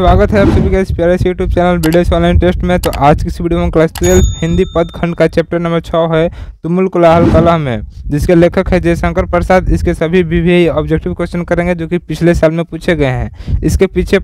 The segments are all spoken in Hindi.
स्वागत है आप सभी का इस प्यारे से YouTube channel videos online test में। तो आज की इस वीडियो में क्लास 12 हिंदी पद खंड का चैप्टर नंबर 6 है तुमुल कोलाहल कलह में, जिसके लेखक है जयशंकर प्रसाद। इसके सभी वीवीआई ऑब्जेक्टिव क्वेश्चन करेंगे जो कि पिछले साल में पूछे गए हैं। इसके पीछे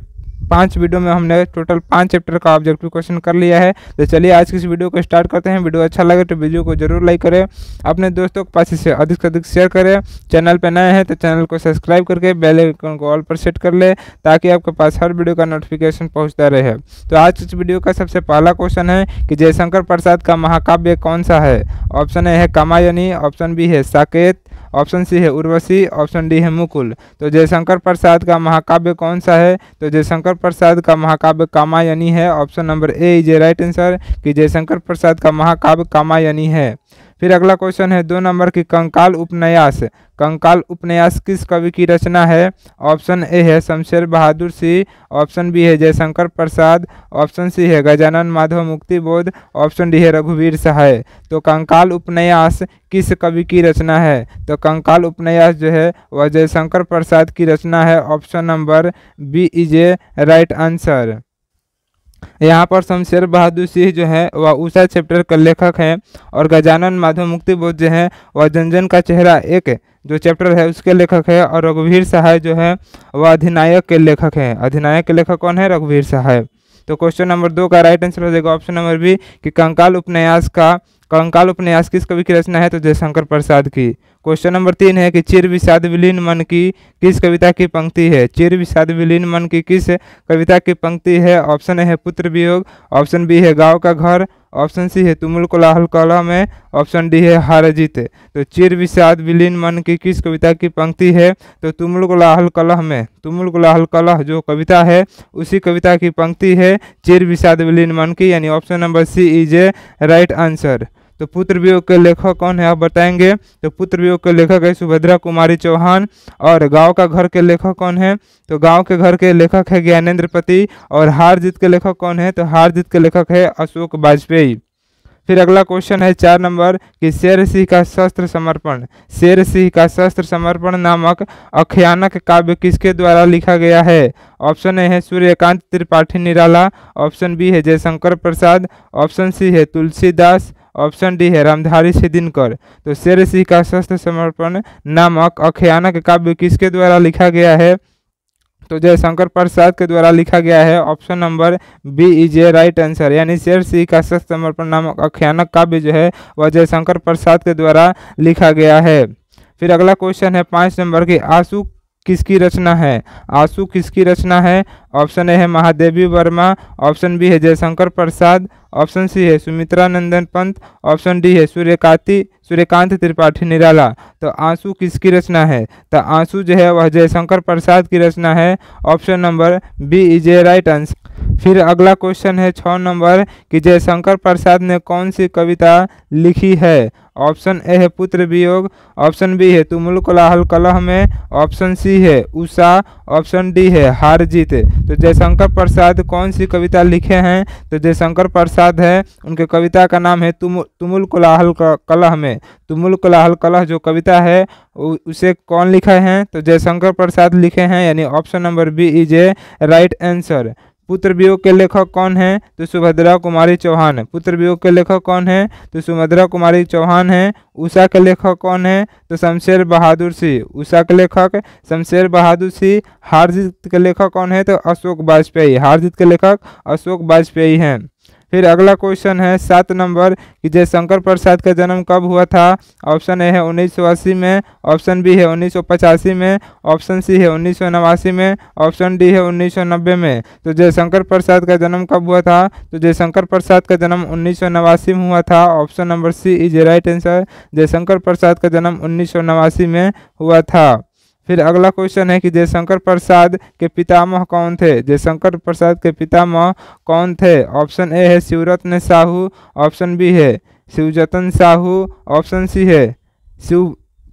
5 वीडियो में हमने टोटल 5 चैप्टर का ऑब्जेक्टिव क्वेश्चन कर लिया है। तो चलिए आज की इस वीडियो को स्टार्ट करते हैं। वीडियो अच्छा लगे तो वीडियो को जरूर लाइक करें, अपने दोस्तों के पास इसे अधिक से अधिक शेयर करें। चैनल पर नए हैं तो चैनल को सब्सक्राइब करके बेल आइकन को ऑल पर सेट कर ले, ताकि आपके पास हर वीडियो का नोटिफिकेशन पहुंचता रहे। तो आज की इस वीडियो का सबसे पहला क्वेश्चन है कि जयशंकर प्रसाद का महाकाव्य कौन सा है। ऑप्शन ए है कामायनी, ऑप्शन बी है साकेत, ऑप्शन सी है उर्वशी, ऑप्शन डी है मुकुल। तो जयशंकर प्रसाद का महाकाव्य कौन सा है? तो जयशंकर प्रसाद का महाकाव्य कामायनी है। Option number A is a right answer कि जयशंकर प्रसाद का महाकाव्य कामायनी है। फिर अगला क्वेश्चन है 2 नंबर की कंकाल उपन्यास। कंकाल उपन्यास किस कवि की रचना है? ऑप्शन ए है शमशेर बहादुर सी, ऑप्शन बी है जयशंकर प्रसाद, ऑप्शन सी है गजानन माधव मुक्तिबोध, ऑप्शन डी है रघुवीर सहाय। तो कंकाल उपन्यास किस कवि की रचना है? तो कंकाल उपन्यास जो है वह जयशंकर प्रसाद की रचना है। Option number B is a right answer. यहाँ पर शमशेर बहादुर सिंह जो है वह उषा चैप्टर का लेखक हैं, और गजानन माधव मुक्तिबोध जो है वह जनजन का चेहरा एक जो चैप्टर है उसके लेखक है, और रघुवीर सहाय जो है वह अधिनायक के लेखक हैं। अधिनायक के लेखक कौन है? रघुवीर सहाय। तो क्वेश्चन नंबर 2 का राइट आंसर हो जाएगा ऑप्शन नंबर बी कि कंकाल उपन्यास किस कवि की रचना है? तो जयशंकर प्रसाद की। क्वेश्चन नंबर 3 है कि चिर विषाद विलीन मन की किस कविता की पंक्ति है? चिर विषाद विलीन मन की किस कविता की पंक्ति है? ऑप्शन ए है पुत्र वियोग, ऑप्शन बी है गांव का घर, ऑप्शन सी है तुमुल कोलाहल कलह में, ऑप्शन डी है हार जीत। तो चिर विषाद विलीन मन की किस कविता की पंक्ति है? तो तुमुल कोलाहल कलह में। तुमुल कोलाहल कलह जो कविता है उसी कविता की पंक्ति है चिर विषाद विलीन मन की, यानी option number C is a right answer. तो पुत्र वियोग के लेखक कौन है आप बताएंगे? तो पुत्र वियोग के लेखक है सुभद्रा कुमारी चौहान। और गांव का घर के लेखक कौन है? तो गांव के घर के लेखक है ज्ञानेंद्र पति। और हार जीत के लेखक कौन है? तो हार जीत के लेखक है अशोक वाजपेयी। फिर अगला क्वेश्चन है 4 नंबर कि शेर सिंह का शस्त्र समर्पण। शेर सिंह का शस्त्र समर्पण नामक आख्यानक काव्य किसके द्वारा लिखा गया है? ऑप्शन ए है सूर्यकांत त्रिपाठी निराला, ऑप्शन बी है जयशंकर प्रसाद, ऑप्शन सी है तुलसीदास, ऑप्शन डी है रामधारी सिद्दीनकर। तो शेर सिंह का शस्त्र समर्पण नामक आख्यानक काव्य किसके द्वारा लिखा गया है? तो जयशंकर प्रसाद के द्वारा लिखा गया है। Option number B is a right answer, यानी शेर सिंह का शस्त्र समर्पण नामक आख्यानक काव्य जो है वह जयशंकर प्रसाद के द्वारा लिखा गया है। फिर अगला क्वेश्चन है 5 नंबर की आंसू किसकी रचना है? आंसू किसकी रचना है? ऑप्शन ए है महादेवी वर्मा, ऑप्शन बी है जयशंकर प्रसाद, ऑप्शन सी है सुमित्रा नंदन पंत, ऑप्शन डी है सूर्यकांत त्रिपाठी निराला। तो आंसू किसकी रचना है? तो आंसू जो है वह जयशंकर प्रसाद की रचना है। Option number B is a right answer. फिर अगला क्वेश्चन है 6 नंबर कि जयशंकर प्रसाद ने कौन सी कविता लिखी है? ऑप्शन ए है पुत्र वियोग, ऑप्शन बी है तुमुल कोलाहल कलह में, ऑप्शन सी है उषा, ऑप्शन डी है हार जीत। तो जयशंकर प्रसाद कौन सी कविता लिखे हैं? तो जयशंकर प्रसाद है उनके कविता का नाम है तुमुल कोलाहल कलह में। तुमुल कोलाहल कलह जो कविता है उसे कौन लिखा है? तो जयशंकर प्रसाद लिखे हैं, यानी option number B is a right answer. Putra Viyog के लेखक कौन है? तो सुभद्रा कुमारी चौहान। पुत्र वियोग के लेखक कौन है? तो सुभद्रा कुमारी चौहान है। उषा के लेखक कौन है? तो शमशेर बहादुर सिंह। उषा के लेखक शमशेर बहादुर सिंह। हार जीत के लेखक कौन है? तो अशोक वाजपेयी। हार जीत के लेखक अशोक वाजपेयी हैं। फिर अगला क्वेश्चन है 7 नंबर कि जयशंकर प्रसाद का जन्म कब हुआ था? ऑप्शन ए है 1980 में, ऑप्शन बी है 1985 में, ऑप्शन सी है 1989 में, ऑप्शन डी है 1990 में। तो जयशंकर प्रसाद का जन्म कब हुआ था? तो जयशंकर प्रसाद का जन्म 1989 में हुआ था। Option number C is right answer. Jaishankar Prasad का जन्म 1989 में हुआ था। फिर अगला क्वेश्चन है कि जयशंकर प्रसाद के पितामह कौन थे? जयशंकर प्रसाद के पितामह कौन थे? ऑप्शन ए है शिवरत्न साहू, ऑप्शन बी है शिवजतन साहू, ऑप्शन सी है शिव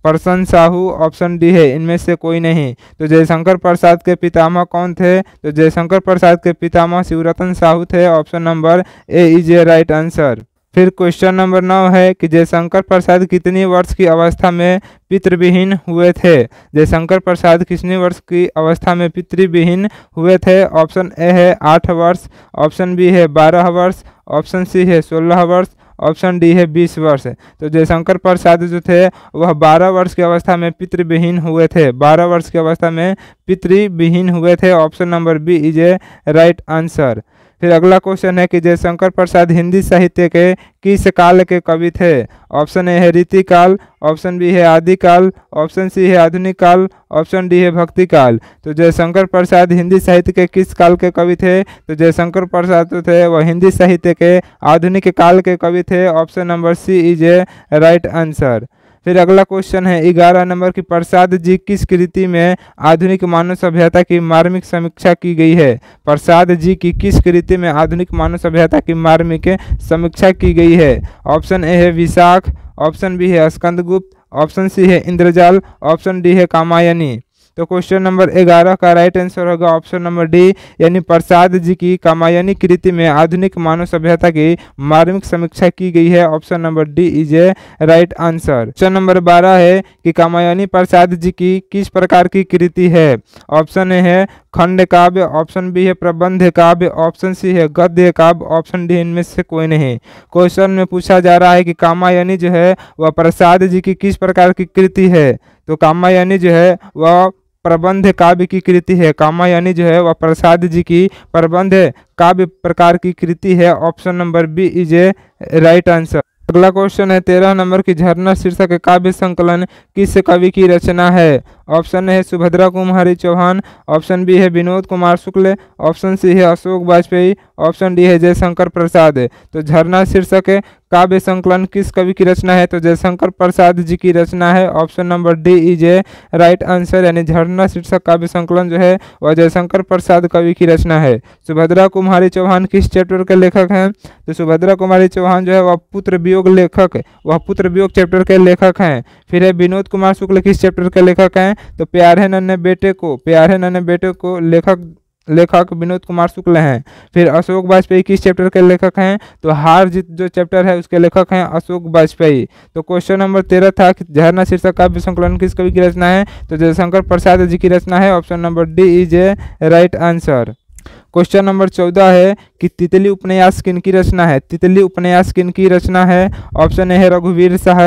प्रसन्न साहू, ऑप्शन डी है इनमें से कोई नहीं। तो जयशंकर प्रसाद के पितामह कौन थे? तो जयशंकर प्रसाद के पितामह शिवरत्न साहू थे। Option number A is a right answer. फिर क्वेश्चन नंबर 9 है कि जयशंकर प्रसाद कितनी वर्ष की अवस्था में पितृविहीन हुए थे। जयशंकर प्रसाद कितनी वर्ष की अवस्था में पितृविहीन हुए थे। ऑप्शन ए है 8 वर्ष, ऑप्शन बी है 12 वर्ष, ऑप्शन सी है 16 वर्ष, ऑप्शन डी है 20 वर्ष। तो जयशंकर प्रसाद जो थे वह 12 वर्ष की अवस्था में पितृविहीन हुए थे। 12 वर्ष की अवस्था में पितृविहीन हुए थे। Option number B is a right answer. फिर अगला क्वेश्चन है कि जयशंकर प्रसाद हिंदी साहित्य के किस काल के कवि थे। ऑप्शन ए है रीतिकाल, ऑप्शन बी है आदिकाल, ऑप्शन सी है आधुनिक काल, ऑप्शन डी है भक्ति काल। तो जयशंकर प्रसाद हिंदी साहित्य के किस काल के कवि थे। तो जयशंकर प्रसाद जो थे वह हिंदी साहित्य के आधुनिक काल के कवि थे। Option number C is a right answer. फिर अगला क्वेश्चन है 11 नंबर की प्रसाद जी किस कृति में आधुनिक मानव सभ्यता की मार्मिक समीक्षा की गई है। प्रसाद जी की किस कृति में आधुनिक मानव सभ्यता की मार्मिक समीक्षा की गई है। ऑप्शन ए है विशाख, ऑप्शन बी है स्कंदगुप्त, ऑप्शन सी है इंद्रजाल, ऑप्शन डी है कामायनी। तो क्वेश्चन नंबर 11 का राइट आंसर होगा ऑप्शन नंबर डी, यानी प्रसाद जी की कामायनी कृति में आधुनिक मानव सभ्यता की मार्मिक समीक्षा की गई है। Option number D is a right answer. Question number 12 है कि कामायनी प्रसाद जी की किस प्रकार की कृति है। ऑप्शन ए है खंड काव्य, ऑप्शन बी है प्रबंध काव्य, ऑप्शन सी है गद्य काव्य, ऑप्शन डी इनमें से कोई नहीं। क्वेश्चन में पूछा जा रहा है कि कामायनी जो है वह प्रसाद जी की किस प्रकार की कृति है। तो कामायनी जो है वह प्रबंध काव्य की कृति है। कामायनी जो है वह प्रसाद जी की प्रबंध काव्य प्रकार की कृति है। Option number B is a right answer. अगला क्वेश्चन है 13 नंबर की झरना शीर्षक काव्य संकलन किस कवि की रचना है। ऑप्शन है सुभद्रा कुमारी चौहान, ऑप्शन बी है विनोद कुमार शुक्ल, ऑप्शन सी है अशोक वाजपेयी, ऑप्शन डी है जयशंकर प्रसाद। तो झरना शीर्षक काव्य संकलन किस कवि की रचना है। तो जयशंकर प्रसाद जी की रचना है। Option number D is a right answer, यानी झरना शीर्षक काव्य संकलन जो है वह जयशंकर प्रसाद कवि की रचना है। सुभद्रा कुमारी चौहान किस चैप्टर के लेखक हैं। तो सुभद्रा कुमारी चौहान जो है वह पुत्र वियोग लेखक, वह पुत्र वियोग चैप्टर के लेखक हैं। फिर है विनोद कुमार शुक्ल किस चैप्टर के लेखक हैं। तो प्यारे नन्हे बेटे को लेखक विनोद कुमार शुक्ल हैं। फिर अशोक वाजपेयी किस चैप्टर के लेखक हैं। तो हार जीत जो चैप्टर है उसके लेखक हैं अशोक वाजपेयी। तो क्वेश्चन नंबर 13 था कि झरना शीर्षक काव्य संकलन किस कवि की रचना है। तो जयशंकर प्रसाद जी की रचना है। Option number D is a right answer. Question number 14 है कि तितली उपन्यास किनकी रचना है। तितली उपन्यास किनकी रचना है। ऑप्शन ए है रघुवीर शाह,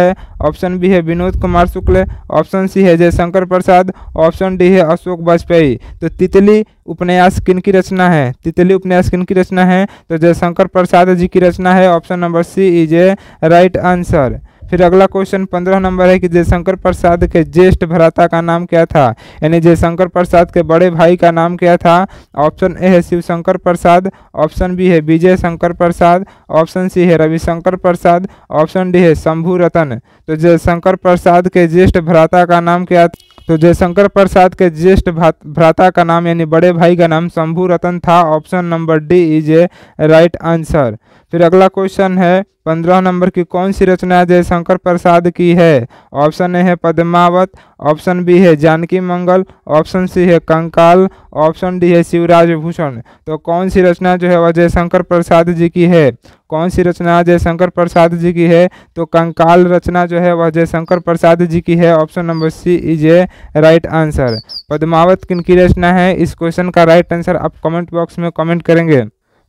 ऑप्शन बी है विनोद कुमार शुक्ल, ऑप्शन सी है जयशंकर प्रसाद, ऑप्शन डी है अशोक वाजपेयी। तो तितली उपन्यास किनकी रचना है। तितली उपन्यास किनकी रचना है। तो जयशंकर प्रसाद जी की रचना है। Option number C is a right answer. फिर अगला क्वेश्चन 15 नंबर है कि जयशंकर प्रसाद के ज्येष्ठ भ्राता का नाम क्या था, यानी जयशंकर प्रसाद के बड़े भाई का नाम क्या था। ऑप्शन ए है शिवशंकर प्रसाद, ऑप्शन बी है विजय शंकर प्रसाद, ऑप्शन सी है रविशंकर प्रसाद, ऑप्शन डी है शंभू रतन। तो जयशंकर प्रसाद के ज्येष्ठ भ्राता का नाम क्या। तो जयशंकर प्रसाद के ज्येष्ठ भ्राता का नाम यानी बड़े भाई का नाम शंभू रतन था। Option number D is a right answer. फिर अगला क्वेश्चन है 15 नंबर की कौन सी रचना जयशंकर प्रसाद की है। ऑप्शन ए है पद्मावत, ऑप्शन बी है जानकी मंगल, ऑप्शन सी है कंकाल, ऑप्शन डी है शिवराज भूषण। तो कौन सी रचना जो है वह जयशंकर प्रसाद जी की है। कौन सी रचना जयशंकर प्रसाद जी की है। तो कंकाल रचना जो है वह जयशंकर प्रसाद जी की है। Option number C is a right answer. Padmavat किनकी रचना है। इस क्वेश्चन का राइट आंसर आप कमेंट बॉक्स में कमेंट करेंगे।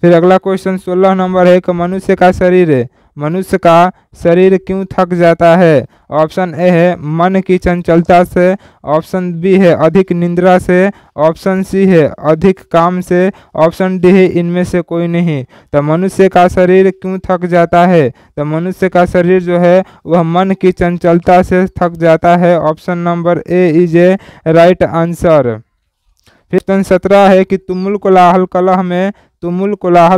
फिर अगला क्वेश्चन 16 नंबर है कि मनुष्य का शरीर क्यों थक जाता है। ऑप्शन ए है मन की चंचलता से, ऑप्शन बी है अधिक निद्रा से, ऑप्शन सी है अधिक काम से, ऑप्शन डी है इनमें से कोई नहीं। तो मनुष्य का शरीर क्यों थक जाता है। तो मनुष्य का शरीर जो है वह मन की चंचलता से थक जाता है। Option number A is a right answer. फिर 17 है कि तुमुल कोलाहल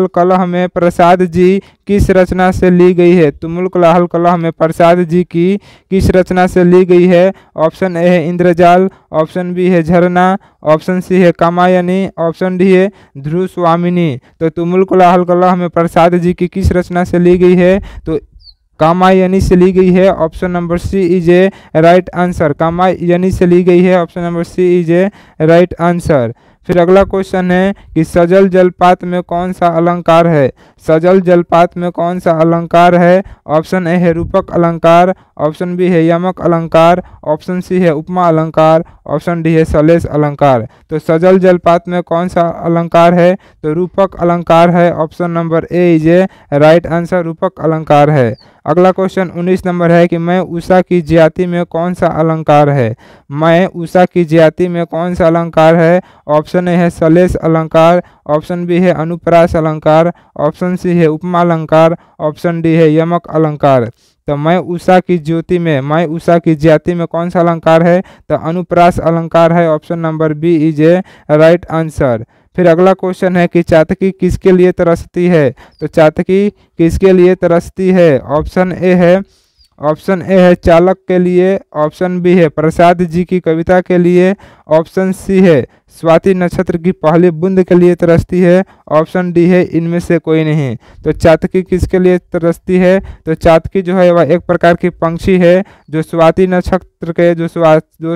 कलह में प्रसाद जी किस रचना से ली गई है। तुमुल कोलाहल कलह में प्रसाद जी की किस रचना से ली गई है। ऑप्शन ए है इंद्रजाल, ऑप्शन बी है झरना, ऑप्शन सी है कामायनी, ऑप्शन डी है ध्रुव स्वामिनी। तो तुमुल कोलाहल कलह में प्रसाद जी की किस रचना से ली गई है। तो कामायनी से ली गई है। Option number C is a right answer. Kamayani से ली गई है। Option number C is a right answer. फिर अगला क्वेश्चन है कि सजल जलपात में कौन सा अलंकार है। सजल जलपात में कौन सा अलंकार है। ऑप्शन ए है रूपक अलंकार, ऑप्शन बी है यमक अलंकार, ऑप्शन सी है उपमा अलंकार, ऑप्शन डी है सलेश अलंकार। तो सजल जलपात में कौन सा अलंकार है, तो रूपक अलंकार है। Option number A is a right answer, रूपक अलंकार है। अगला क्वेश्चन 19 नंबर है कि मैं उषा की ज्याति में कौन सा अलंकार है। मैं उषा की ज्याति में कौन सा अलंकार है। ऑप्शन ए है सलेश अलंकार, ऑप्शन बी है अनुप्रास अलंकार, ऑप्शन सी है उपमा अलंकार, ऑप्शन डी है यमक अलंकार। तो मैं उषा की ज्योति में, मैं उषा की ज्याति में कौन सा अलंकार है, तो अनुप्रास अलंकार है। Option number B is a right answer. फिर अगला क्वेश्चन है कि चातकी किसके लिए तरसती है। तो चातकी किसके लिए तरसती है। ऑप्शन ए है चालक के लिए, ऑप्शन बी है प्रसाद जी की कविता के लिए, ऑप्शन सी है स्वाति नक्षत्र की पहली बूंद के लिए तरसती है, ऑप्शन डी है इनमें से कोई नहीं। तो चातकी किसके लिए तरसती है, तो चातकी जो है वह एक प्रकार की पंछी है जो स्वाति नक्षत्र के जो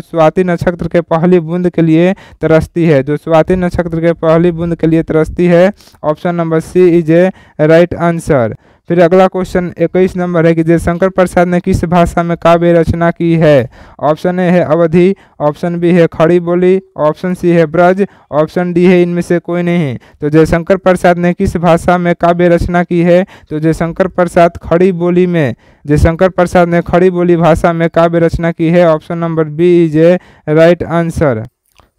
स्वाति नक्षत्र के पहली बूंद के लिए तरसती है, जो स्वाति नक्षत्र के पहली बूंद के लिए तरसती है। Option number C is a right answer. फिर अगला क्वेश्चन 21 नंबर है कि जयशंकर प्रसाद ने किस भाषा में काव्य रचना की है। ऑप्शन ए है अवधी, ऑप्शन बी है खड़ी बोली, ऑप्शन सी है ब्रज, ऑप्शन डी है इनमें से कोई नहीं। तो जयशंकर प्रसाद ने किस भाषा में काव्य रचना की है, तो जयशंकर प्रसाद खड़ी बोली में, जयशंकर प्रसाद ने खड़ी बोली भाषा में काव्य रचना की है। Option number B is a right answer.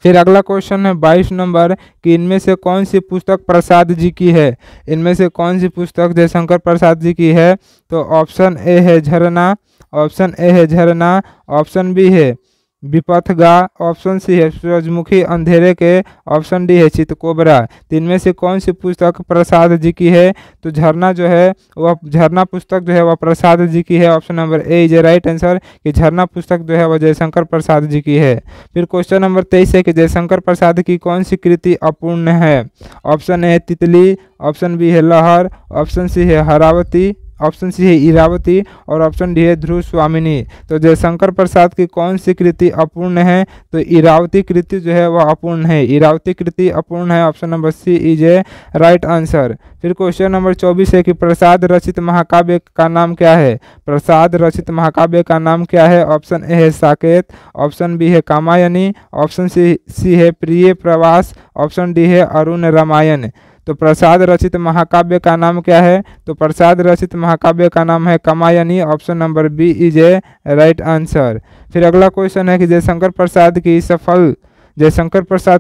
फिर अगला क्वेश्चन है 22 नंबर कि इनमें से कौन सी पुस्तक प्रसाद जी की है। इनमें से कौन सी पुस्तक जयशंकर प्रसाद जी की है, तो ऑप्शन ए है झरना, ऑप्शन ए है झरना, ऑप्शन बी है विपथगा, ऑप्शन सी है सूरजमुखी अंधेरे के, ऑप्शन डी है चितकोबरा। तो इनमें से कौन सी पुस्तक प्रसाद जी की है, तो झरना जो है वह झरना पुस्तक जो है वह प्रसाद जी की है। Option number A is right answer कि झरना पुस्तक जो है वह जयशंकर प्रसाद जी की है। फिर क्वेश्चन नंबर 23 है कि जयशंकर प्रसाद की कौन सी कृति अपूर्ण है। ऑप्शन ए है तितली, ऑप्शन बी है लहर, ऑप्शन सी है हरावती, ऑप्शन सी है इरावती और ऑप्शन डी है ध्रुव स्वामिनी। तो जयशंकर प्रसाद की कौन सी कृति अपूर्ण है, तो इरावती कृति जो है वह अपूर्ण है, इरावती कृति अपूर्ण है। Option number C is a right answer. फिर क्वेश्चन नंबर 24 है कि प्रसाद रचित महाकाव्य का नाम क्या है। प्रसाद रचित महाकाव्य का नाम क्या है। ऑप्शन ए है साकेत, ऑप्शन बी है कामायनी, ऑप्शन सी है प्रिय प्रवास, ऑप्शन डी है अरुण रामायण। तो प्रसाद रचित महाकाव्य का नाम क्या है, तो प्रसाद रचित महाकाव्य का नाम है Kamayani. Option number B is a right answer. फिर अगला क्वेश्चन है कि जयशंकर प्रसाद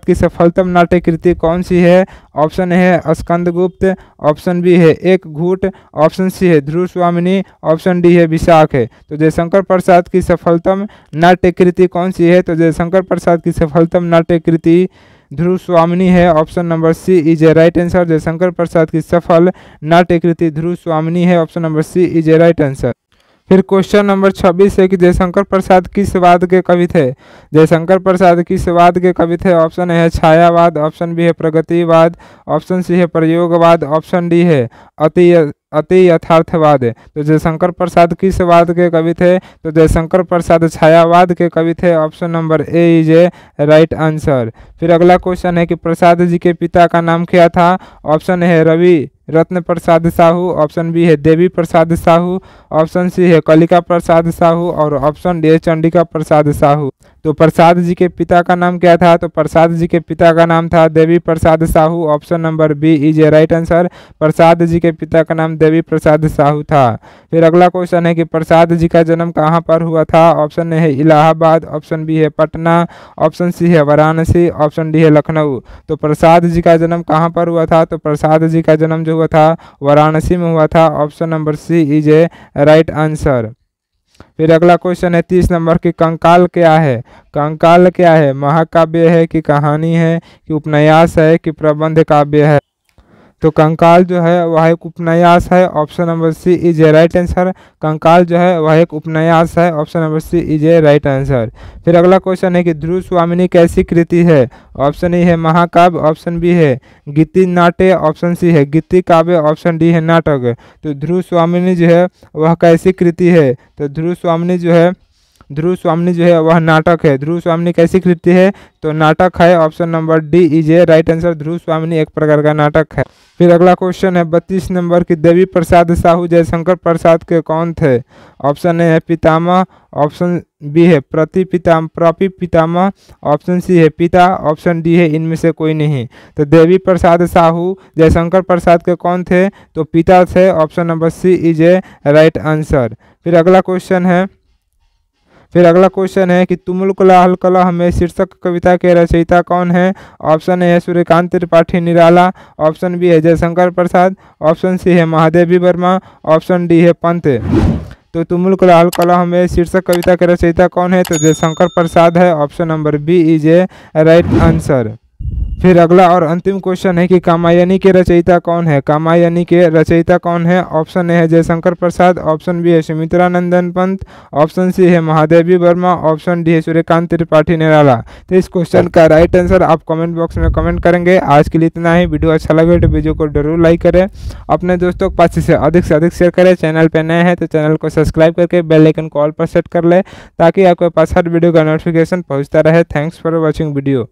की सफलतम नाट्य कृति कौन सी है। ऑप्शन ए है स्कंदगुप्त, ऑप्शन बी है एक घूट, ऑप्शन सी है ध्रुव स्वामिनी, ऑप्शन डी है विशाख है। तो जयशंकर प्रसाद की सफलतम नाट्य कृति कौन सी है, तो जयशंकर प्रसाद की सफलतम नाट्य कृति ध्रुव स्वामिनी है। Option number C is a right answer. Jaishankar Prasad की सफल नाट्य कृति ध्रुव स्वामिनी है। Option number C is a right answer. फिर क्वेश्चन नंबर 26 है कि जयशंकर प्रसाद किस वाद के कवि थे। जयशंकर प्रसाद किस वाद के कवि थे। ऑप्शन ए है छायावाद, ऑप्शन बी है प्रगतिवाद, ऑप्शन सी है प्रयोगवाद, ऑप्शन डी है अति यथार्थवाद। तो जयशंकर प्रसाद किस वाद के कवि थे, तो जयशंकर प्रसाद छायावाद के कवि थे। Option number A is a right answer. फिर अगला क्वेश्चन है कि प्रसाद जी के पिता का नाम क्या था। ऑप्शन है रवि रत्न प्रसाद साहू, ऑप्शन बी है देवी प्रसाद साहू, ऑप्शन सी है कलिका प्रसाद साहू और ऑप्शन डी है चंडिका प्रसाद साहू। तो प्रसाद जी के पिता का नाम क्या था, तो प्रसाद जी के पिता का नाम था Devi Prasad Sahu. Option number B is a right answer. Prasad ji के पिता का नाम देवी प्रसाद साहू था। फिर अगला क्वेश्चन है कि प्रसाद जी का जन्म कहाँ पर हुआ था। ऑप्शन ए है इलाहाबाद, ऑप्शन बी है पटना, ऑप्शन सी है वाराणसी, ऑप्शन डी है लखनऊ। तो प्रसाद जी का जन्म कहाँ पर हुआ था, तो प्रसाद जी का जन्म जो हुआ था वाराणसी में हुआ था। Option number C is a right answer. फिर अगला क्वेश्चन है 30 नंबर की कंकाल क्या है। कंकाल क्या है, महाकाव्य है कि कहानी है कि उपन्यास है कि प्रबंध काव्य है। तो कंकाल जो है वह एक उपन्यास है। Option number C is a right answer. Kankal जो है वह एक उपन्यास है। Option number C is a right answer. फिर अगला क्वेश्चन है कि ध्रुव स्वामिनी कैसी कृति है। ऑप्शन ए है महाकाव्य, ऑप्शन बी है गीति नाट्य, ऑप्शन सी है गीति काव्य, ऑप्शन डी है नाटक। तो ध्रुव स्वामिनी जो है वह कैसी कृति है, तो ध्रुव स्वामिनी जो है ध्रुव स्वामिनी जो है वह नाटक है। ध्रुव स्वामिनी कैसी कृति है, तो नाटक है। Option number D is a right answer. Dhruv Swamini एक प्रकार का नाटक है। फिर अगला क्वेश्चन है 32 नंबर की, देवी प्रसाद साहू जयशंकर प्रसाद के कौन थे। ऑप्शन ए है पितामह, ऑप्शन बी है प्रपि पितामह, ऑप्शन सी है पिता, ऑप्शन डी है इनमें से कोई नहीं। तो देवी प्रसाद साहू जयशंकर प्रसाद के कौन थे, तो पिता थे। Option number C is a right answer. फिर अगला क्वेश्चन है कि तुमुल कोलाहल कलह में शीर्षक कविता के रचयिता कौन है। ऑप्शन ए है सूर्यकांत त्रिपाठी निराला, ऑप्शन बी है जयशंकर प्रसाद, ऑप्शन सी है महादेवी वर्मा, ऑप्शन डी है पंत। तो तुमुल कोलाहल कलह में शीर्षक कविता के रचयिता कौन है, तो जयशंकर प्रसाद है। Option number B is a right answer. फिर अगला और अंतिम क्वेश्चन है कि कामायनी के रचयिता कौन है। कामायनी के रचयिता कौन है। ऑप्शन ए है जयशंकर प्रसाद, ऑप्शन बी है सुमित्रा नंदन पंत, ऑप्शन सी है महादेवी वर्मा, ऑप्शन डी है सूर्यकांत त्रिपाठी निराला। तो इस क्वेश्चन का राइट आंसर आप कमेंट बॉक्स में कमेंट करेंगे। आज के लिए इतना ही। वीडियो अच्छा लगे तो वीडियो को जरूर लाइक करें, अपने दोस्तों के पास इसे अधिक से अधिक शेयर करें। चैनल पर नए हैं तो चैनल को सब्सक्राइब करके बेल आइकन को ऑल पर सेट कर ले, ताकि आपके पास हर वीडियो का नोटिफिकेशन पहुँचता रहे। Thanks for watching video.